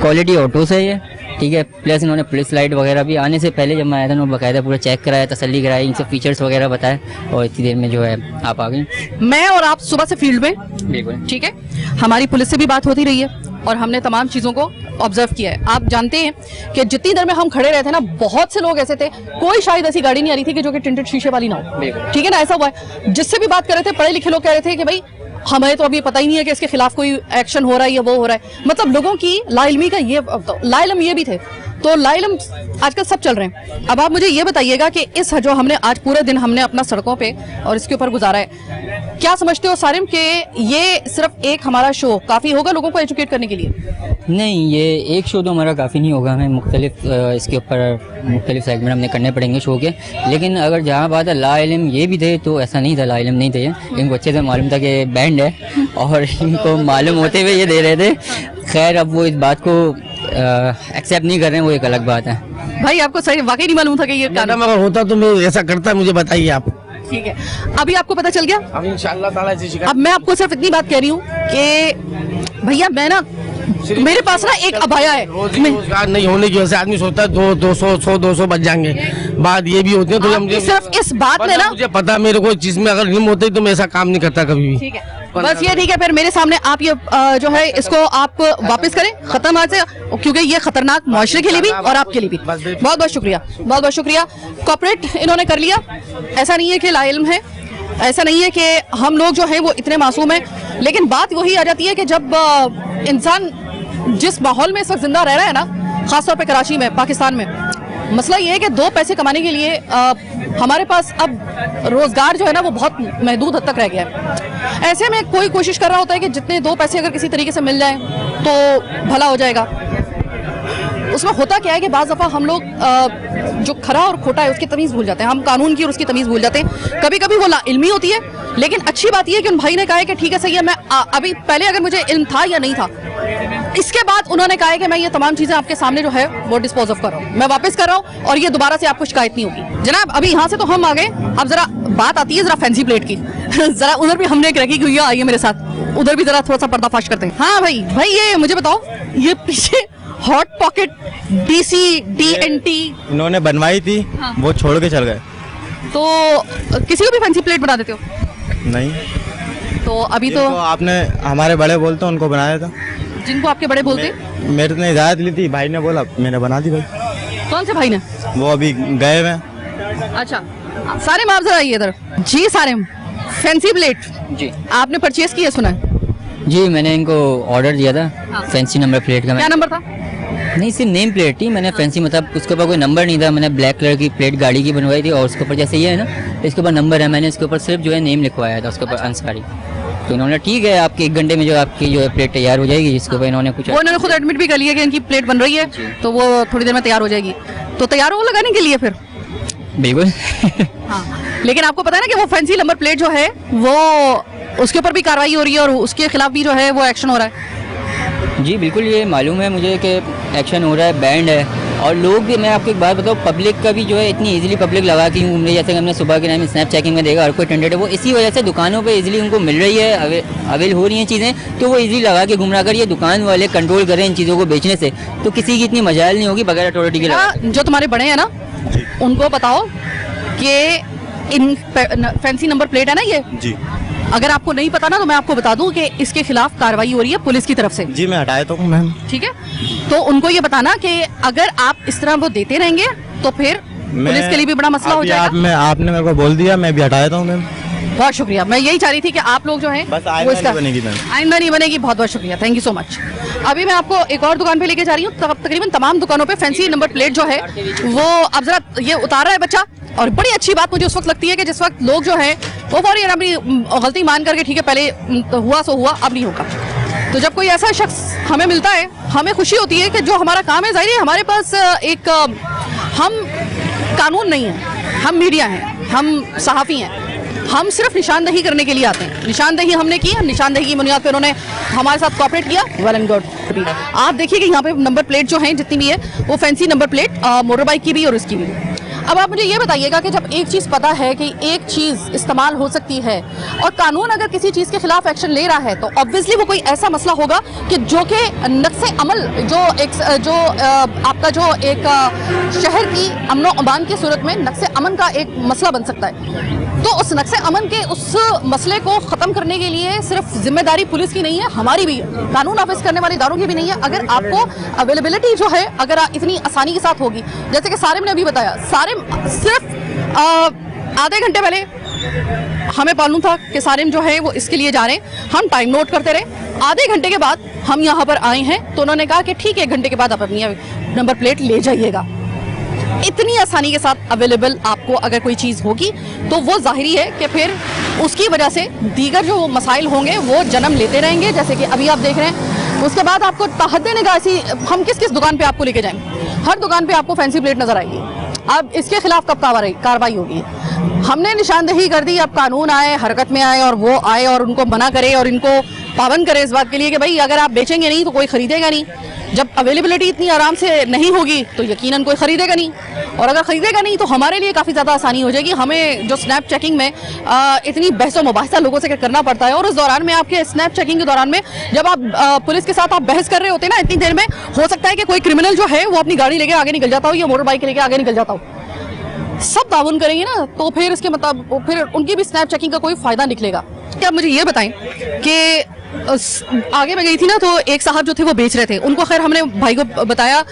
क्वालिटी ऑटो से है, ठीक है। प्लस इन्होंने पुलिस लाइट वगैरह भी आने से पहले जब मैं आया था उन्होंने बाकायदा पूरा चेक कराया, तसल्ली कराई, इनसे फीचर्स वगैरह बताए और इतनी देर में जो है आप आ गई। मैं और आप सुबह से फील्ड में, बिल्कुल ठीक है, हमारी पुलिस से भी बात होती रही है और हमने तमाम चीज़ों को ऑब्जर्व किया है। आप जानते हैं कि जितनी देर में हम खड़े रहे थे ना, बहुत से लोग ऐसे थे, कोई शायद ऐसी गाड़ी नहीं आ रही थी कि जो कि टिंटेड शीशे वाली ना हो, ठीक है ना। ऐसा हुआ है, जिससे भी बात कर रहे थे पढ़े लिखे लोग कह रहे थे कि भाई हमें तो अभी पता ही नहीं है कि इसके खिलाफ कोई एक्शन हो रहा है या वो हो रहा है। मतलब लोगों की लाइलमी का ये, लाइलम ये भी थे, तो लाइलम आजकल सब चल रहे हैं। अब आप मुझे ये बताइएगा कि इस जो हमने आज पूरे दिन हमने अपना सड़कों पे और इसके ऊपर गुजारा है, क्या समझते हो सारिम कि ये सिर्फ एक हमारा शो काफ़ी होगा लोगों को एजुकेट करने के लिए? नहीं, ये एक शो तो हमारा काफ़ी नहीं होगा, हमें मुख्तलिफ इसके ऊपर मुख्तलिफ सेगमेंट हमने करने पड़ेंगे शो के। लेकिन अगर जहाँ बात है ला इल्म ये भी थे तो ऐसा नहीं था, ला इल्म नहीं थे, इनको अच्छे से मालूम था कि बैंड है और इनको मालूम होते हुए ये दे रहे थे। खैर अब वो इस बात को एक्सेप्ट नहीं कर रहे हैं, वो एक अलग बात है। भाई आपको सही वाकई नहीं मालूम था कि ये कानून, अगर होता तो मैं ऐसा करता, मुझे बताइए आप। ठीक है अभी आपको पता चल गया। अब इंशाल्लाह ताला ऐसी शिकायत अब मैं आपको सिर्फ इतनी बात कह रही हूँ कि भैया मैं ना, मेरे पास ना एक अबाया है, रोजगार नहीं होने की वजह से आदमी सोचता है 200 बच जाएंगे। बात ये भी होती है, तो आपकी सिर्फ इस बात में ना, मुझे पता, मेरे को चीज में अगर इल्म होती तो मैं ऐसा काम नहीं करता कभी भी। ठीक है बस ये ठीक है, फिर मेरे सामने आप ये जो है इसको आप वापस करें, खत्म आज से, क्योंकि ये खतरनाक मुआशरे के लिए भी और आपके लिए भी। बहुत बहुत शुक्रिया, बहुत बहुत शुक्रिया। कॉर्पोरेट इन्होंने कर लिया, ऐसा नहीं है कि लाइल्म है, ऐसा नहीं है कि हम लोग जो है वो इतने मासूम हैं, लेकिन बात वही आ जाती है कि जब इंसान जिस माहौल में इस वक्त जिंदा रह रहा है ना, खासतौर पे कराची में, पाकिस्तान में, मसला ये है कि 2 पैसे कमाने के लिए हमारे पास अब रोजगार जो है ना वो बहुत महदूद हद तक रह गया है। ऐसे में कोई कोशिश कर रहा होता है कि जितने 2 पैसे अगर किसी तरीके से मिल जाए तो भला हो जाएगा। उसमें होता क्या है कि बाज़ दफ़ा हम लोग जो खरा और खोटा है उसकी तमीज़ भूल जाते हैं, हम कानून की और उसकी तमीज़ भूल जाते हैं। कभी कभी वो लाइल्मी होती है, लेकिन अच्छी बात यह है कि उन भाई ने कहा है कि ठीक है सही है, मैं अभी पहले अगर मुझे इल्म था या नहीं था, इसके बाद उन्होंने कहा है कि मैं ये तमाम चीज़ें आपके सामने जो है वो डिस्पोज ऑफ कर रहा हूँ, मैं वापस कर रहा हूँ और ये दोबारा से आपको शिकायत नहीं होगी। जनाब अभी यहाँ से तो हम आ गए, अब जरा बात आती है जरा फैंसी प्लेट की जरा उधर भी हमने एक रखी हुई है, आइए मेरे साथ, उधर भी जरा थोड़ा सा पर्दाफाश करते हैं। हाँ भाई ये मुझे बताओ, ये पीछे हॉट पॉकेट DC DNT इन्होंने बनवाई थी, हाँ। वो छोड़ के चल गए। तो किसी को भी फैंसी प्लेट बना देते हो? नहीं, तो अभी तो आपने हमारे बड़े बोलते उनको बनाया था, जिनको आपके बड़े बोलते, मेरे ने हिदायत ली थी, भाई ने बोला, मैंने बना दी भाई। कौन से भाई ने? वो अभी गए हुए। अच्छा सारे आप जरा आइए इधर जी। सारे फैंसी प्लेट जी आपने परचेज किया सुना है? जी मैंने इनको ऑर्डर दिया था, हाँ। फैंसी नंबर प्लेट का। क्या नंबर था? नहीं सिर्फ नेम प्लेट थी, मैंने फैंसी मतलब उसके ऊपर कोई नंबर नहीं था, मैंने ब्लैक कलर की प्लेट गाड़ी की बनवाई थी और उसके ऊपर जैसे ये है ना, इसके ऊपर नंबर है, मैंने इसके ऊपर सिर्फ जो है नेम लिखवाया था, उसके ऊपर अंसारी। तो इन्होंने ठीक है आपके 1 घंटे में जो आपकी जो है प्लेट तैयार हो जाएगी, जिसके ऊपर इन्होंने कुछ वो इन्होंने खुद एडमिट भी कर लिया कि इनकी प्लेट बन रही है, तो वो थोड़ी देर में तैयार हो जाएगी। तो तैयार हो लगाने के लिए फिर बिल्कुल हाँ। लेकिन आपको पता है ना कि वो फैंसी नंबर प्लेट जो है वो उसके ऊपर भी कार्रवाई हो रही है और उसके खिलाफ भी जो है वो एक्शन हो रहा है। जी बिल्कुल ये मालूम है मुझे कि एक्शन हो रहा है, बैंड है, और लोग भी, मैं आपको एक बात बताऊँ, पब्लिक का भी जो है इतनी इजीली पब्लिक लगा के घूम रही है, जैसे कि हमने सुबह के टाइम स्नैप चेकिंग में देखा हर कोई टेंडेड है, वो इसी वजह से दुकानों पे इजीली उनको मिल रही है, अवेल हो रही हैं चीज़ें, तो वो इजीली लगा के घूम रहा। अगर ये दुकान वाले कंट्रोल करें इन चीज़ों को बेचने से, तो किसी की इतनी मजाल नहीं होगी बगैर अथॉरिटी के लगा। जो तुम्हारे बड़े हैं ना, उनको बताओ कि इन फैंसी नंबर प्लेट है ना ये जी, अगर आपको नहीं पता ना तो मैं आपको बता दूं कि इसके खिलाफ कार्रवाई हो रही है पुलिस की तरफ से। जी मैं हटाया तो मैम। ठीक है, तो उनको ये बताना कि अगर आप इस तरह वो देते रहेंगे तो फिर पुलिस के लिए भी बड़ा मसला हो जाएगा। आपने मेरे को बोल दिया, मैं भी हटाया था मैम। बहुत शुक्रिया, मैं यही चाह रही थी कि आप लोग जो हैं बस वो इसका बनेगी मैम, आइंदा नहीं बनेगी। बहुत बहुत शुक्रिया, थैंक यू सो मच। अभी मैं आपको एक और दुकान पे लेके जा रही हूँ, तकरीबन तमाम दुकानों पे फैंसी नंबर प्लेट जो है वो अब जरा ये उतार रहा है बच्चा, और बड़ी अच्छी बात मुझे उस वक्त लगती है कि जिस वक्त लोग जो है वो फौरी अपनी गलती मान करके ठीक है पहले हुआ सो हुआ, अब नहीं होगा। तो जब कोई ऐसा शख्स हमें मिलता है, हमें खुशी होती है कि जो हमारा काम है, जाहिर है हमारे पास एक हम कानून नहीं है, हम मीडिया हैं, हम सहाफ़ी हैं, हम सिर्फ निशानदेही करने के लिए आते हैं। निशानदेही हमने की, निशानदेही की बुनियाद पर उन्होंने हमारे साथ कॉपरेट किया, वेल एंड गुड। आप देखिए कि यहाँ पे नंबर प्लेट जो हैं जितनी भी है वो fancy number plate motor bike की भी और उसकी भी। अब आप मुझे ये बताइएगा कि जब एक चीज़ पता है कि एक चीज़ इस्तेमाल हो सकती है और कानून अगर किसी चीज़ के खिलाफ एक्शन ले रहा है, तो ऑब्वियसली वो कोई ऐसा मसला होगा कि जो कि नक्शे अमल जो आपका जो एक शहर की अमनो अमान की सूरत में नक्शे अमन का एक मसला बन सकता है। तो उस नक्शे अमन के उस मसले को ख़त्म करने के लिए सिर्फ जिम्मेदारी पुलिस की नहीं है, हमारी भी है, कानून नाफिज करने वाले इदारों की भी नहीं है। अगर आपको अवेलेबिलिटी जो है अगर इतनी आसानी के साथ होगी, जैसे कि सारिम ने अभी बताया, सारिम सिर्फ आधे घंटे पहले हमें मालूम था कि सारिम जो है वो इसके लिए जा रहे हैं, हम टाइम नोट करते रहे। आधे घंटे के बाद हम यहाँ पर आए हैं तो उन्होंने कहा कि ठीक है 1 घंटे के बाद आप अपनी नंबर प्लेट ले जाइएगा। इतनी आसानी के साथ अवेलेबल आपको अगर कोई चीज़ होगी तो वो जाहिरी है कि फिर उसकी वजह से दीगर जो मसाइल होंगे वो जन्म लेते रहेंगे, जैसे कि अभी आप देख रहे हैं। उसके बाद आपको तहद्दे निगाह से हम किस किस दुकान पे आपको लेके जाएंगे, हर दुकान पे आपको फैंसी प्लेट नजर आएगी। अब इसके खिलाफ कब कार्रवाई होगी? हमने निशानदेही कर दी, अब कानून आए, हरकत में आए और वो आए और उनको मना करे और इनको पाबंद करे इस बात के लिए कि भाई अगर आप बेचेंगे नहीं तो कोई खरीदेगा नहीं। जब अवेलेबिलिटी इतनी आराम से नहीं होगी तो यकीनन कोई खरीदेगा नहीं, और अगर खरीदेगा नहीं तो हमारे लिए काफ़ी ज़्यादा आसानी हो जाएगी। हमें जो स्नैप चेकिंग में इतनी बहस मुबाहिसा लोगों से करना पड़ता है, और उस दौरान में आपके स्नैप चेकिंग के दौरान में जब आप पुलिस के साथ आप बहस कर रहे होते हैं ना, इतनी देर में हो सकता है कि कोई क्रिमिनल जो है वो अपनी गाड़ी लेके आगे निकल जाता हो या मोटर बाइक लेके आगे निकल जाता हो। सब ताउन करेंगे ना तो फिर इसके मतलब फिर उनकी भी स्नैप चेकिंग का कोई फायदा निकलेगा। क्या आप मुझे ये बताएं कि आगे मैं गई थी ना तो एक साहब जो थे वो बेच रहे थे, उनको खैर हमने भाई को बताया,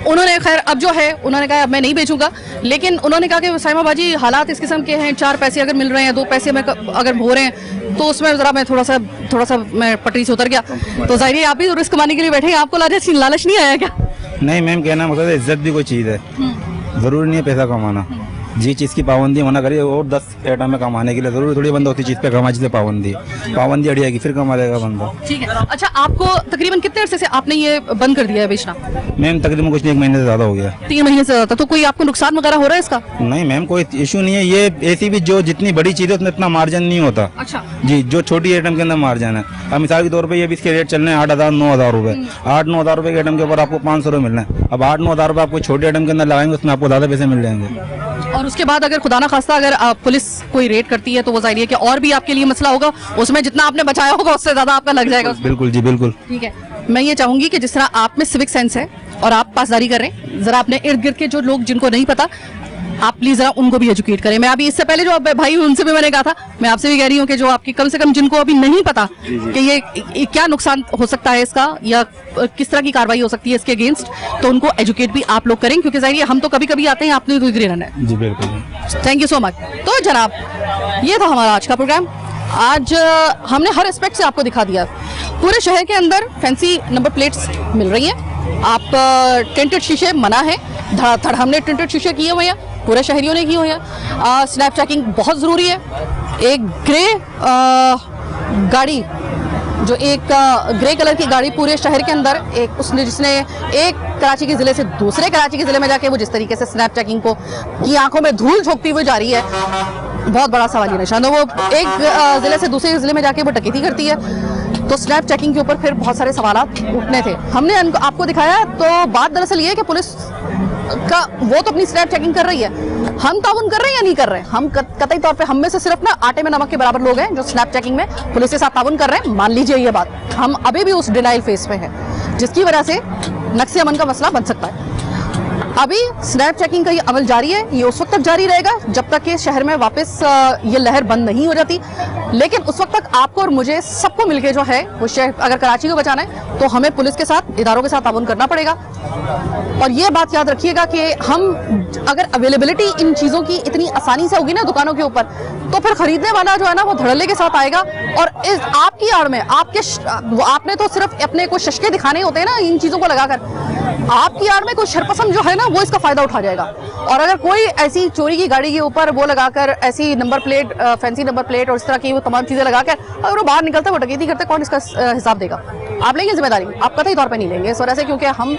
उन्होंने खैर अब जो है उन्होंने कहा अब मैं नहीं बेचूंगा, लेकिन उन्होंने कहा कि साइमा बाजी हालात इस किस्म के हैं, 4 पैसे अगर मिल रहे हैं 2 पैसे में अगर हो रहे हैं तो उसमें ज़रा मैं थोड़ा सा मैं पटरी से उतर गया। तो जाहिर है आप भी रिस्क कमाने के लिए बैठे हैं, आपको लालच नहीं आया क्या? नहीं मैम, कहना मतलब इज्जत भी कोई चीज़ है, ज़रूरी नहीं है पैसा कमाना। जी चीज़ की पाबंदी मना करिए, और 10 आइटम में कमाने के लिए ज़रूरी थोड़ी बंदा होती चीज़ पे कमा, जिसे पाबंदी अड़िएगी फिर कमा लेगा बंदा। ठीक है। अच्छा, आपको तकरीबन कितने अरसे से आपने ये बंद कर दिया है बेचना? मैम तकरीबन कुछ नहीं, 1 महीने से ज़्यादा हो गया। 3 महीने से ज़्यादा। तो कोई आपको नुकसान वगैरह हो रहा है इसका? नहीं मैम, कोई इशू नहीं है। ये ऐसी भी जो जितनी बड़ी चीज़ है उसमें इतना मार्जिन नहीं होता। अच्छा जी, जो छोटी आइटम के अंदर मार्जिन है। अब मिसाल के तौर पे ये भी इसके रेट चल रहे हैं 8,000 9,000 रुपए। 8-9,000 रुपए के आइटम के ऊपर आपको 500 रुपये मिल रहे हैं। अब 8-9,000 रुपये आपको छोटे आइटम के अंदर लगाएंगे, उसमें आपको ज़्यादा पैसे मिल जाएंगे। और उसके बाद अगर खुदा ना खास्ता अगर पुलिस कोई रेड करती है तो वो जाहिर है कि और भी आपके लिए मसला होगा, उसमें जितना आपने बचाया होगा उससे ज्यादा आपका लग जाएगा। बिल्कुल जी बिल्कुल। ठीक है, मैं ये चाहूंगी कि जिस तरह आप में सिविक सेंस है और आप पासदारी कर रहे हैं, जरा अपने इर्द गिर्द के जो लोग जिनको नहीं पता, आप प्लीज जरा उनको भी एजुकेट करें। मैं अभी इससे पहले जो भाई उनसे भी मैंने कहा था, मैं आपसे भी कह रही हूँ कि जो आपकी कम से कम जिनको अभी नहीं पता कि ये क्या नुकसान हो सकता है इसका या किस तरह की कार्रवाई हो सकती है इसके अगेंस्ट, तो उनको एजुकेट भी आप लोग करें, क्योंकि जाहिर है हम तो कभी कभी आते हैं, आपने तो इधर रहना है। जी बिल्कुल। Thank you so much. तो जनाब, ये था हमारा आज का प्रोग्राम। आज हमने हर एस्पेक्ट से आपको दिखा दिया। पूरे शहर के अंदर फैंसी नंबर प्लेट्स मिल रही हैं। आप टिंटेड शीशे मना है, धड़ाधड़ हमने टिंटेड शीशे किए हुए हैं, पूरे शहरियों ने किए हुए हैं। स्नैप चेकिंग बहुत ज़रूरी है। एक ग्रे गाड़ी, जो एक ग्रे कलर की गाड़ी पूरे शहर के अंदर एक उसने जिसने एक कराची के ज़िले से दूसरे कराची के ज़िले में जाके वो जिस तरीके से स्नैप चेकिंग को की आंखों में धूल झोंकती हुई जा रही है, बहुत बड़ा सवालिया निशान है। वो एक ज़िले से दूसरे ज़िले में जाके वो डकैती करती है, तो स्नैप चेकिंग के ऊपर फिर बहुत सारे सवालात उठने थे। हमने आपको दिखाया, तो बात दरअसल ये है कि पुलिस का वो तो अपनी स्नैप चेकिंग कर रही है, हम ताउन कर रहे हैं या नहीं कर रहे हैं? हम कतई तौर पे हम में से सिर्फ ना आटे में नमक के बराबर लोग हैं जो स्नैप चेकिंग में पुलिस के साथ ताउन कर रहे हैं। मान लीजिए ये बात, हम अभी भी उस डिनाइल फेस में हैं, जिसकी वजह से नक्शे अमन का मसला बन सकता है। अभी स्नैप चेकिंग का ये अमल जारी है, ये उस वक्त तक जारी रहेगा जब तक कि शहर में वापस ये लहर बंद नहीं हो जाती। लेकिन उस वक्त तक आपको और मुझे सबको मिलके जो है वो शहर, अगर कराची को बचाना है तो हमें पुलिस के साथ, इदारों के साथ ताउन करना पड़ेगा। और ये बात याद रखिएगा कि हम अगर अवेलेबिलिटी इन चीज़ों की इतनी आसानी से होगी ना दुकानों के ऊपर, तो फिर खरीदने वाला जो है ना वो धड़ल्ले के साथ आएगा, और इस आपकी आड़ में आपने तो सिर्फ अपने को शशके दिखाने होते हैं ना इन चीज़ों को लगाकर, आपकी आड़ में कोई शरपसंद जो है ना वो इसका फायदा उठा जाएगा। और अगर कोई ऐसी चोरी की गाड़ी के ऊपर वो लगाकर ऐसी number plate, fancy number plate और इस तरह की वो तमाम चीज़ें लगाकर अगर वो बाहर निकलते वो डकैती करते, कौन इसका हिसाब देगा? आप लेंगे जिम्मेदारी? आप कतई तौर पे नहीं लेंगे इस वजह से, क्योंकि हम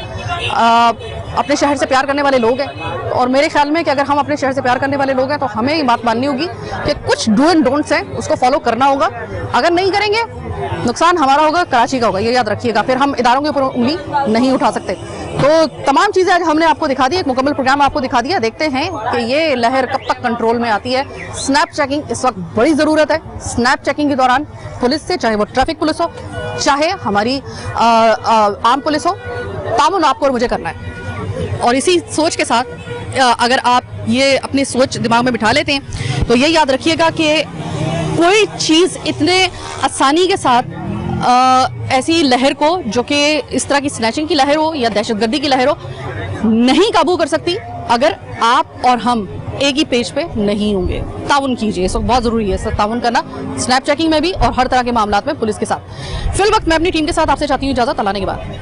अपने शहर से प्यार करने वाले लोग हैं। और मेरे ख्याल में कि अगर हम अपने शहर से प्यार करने वाले लोग हैं तो हमें ये बात माननी होगी कि कुछ डू एंड डोंट्स हैं, उसको फॉलो करना होगा। अगर नहीं करेंगे नुकसान हमारा होगा, कराची का होगा, ये याद रखिएगा। फिर हम इदारों के ऊपर उंगली नहीं उठा सकते। तो तमाम चीज़ें आज हमने आपको दिखा दी, एक मुकम्मल प्रोग्राम आपको दिखा दिया। देखते हैं कि ये लहर कब तक कंट्रोल में आती है। स्नैप चेकिंग इस वक्त बड़ी ज़रूरत है। स्नैप चेकिंग के दौरान पुलिस से, चाहे वो ट्रैफिक पुलिस हो, चाहे हमारी आम पुलिस हो, तामुन आपको और मुझे करना है। और इसी सोच के साथ अगर आप ये अपनी सोच दिमाग में बिठा लेते हैं तो ये याद रखिएगा कि कोई चीज़ इतने आसानी के साथ ऐसी लहर को, जो कि इस तरह की स्नैचिंग की लहर हो या दहशतगर्दी की लहर हो, नहीं काबू कर सकती अगर आप और हम एक ही पेज पे नहीं होंगे। ताउन कीजिए, इस वक्त बहुत ज़रूरी है ताउन करना, स्नैप चेकिंग में भी और हर तरह के मामलात में पुलिस के साथ। फिल वक्त मैं अपनी टीम के साथ आपसे चाहती हूँ इजाज़त, अल्लाह ने के बाद।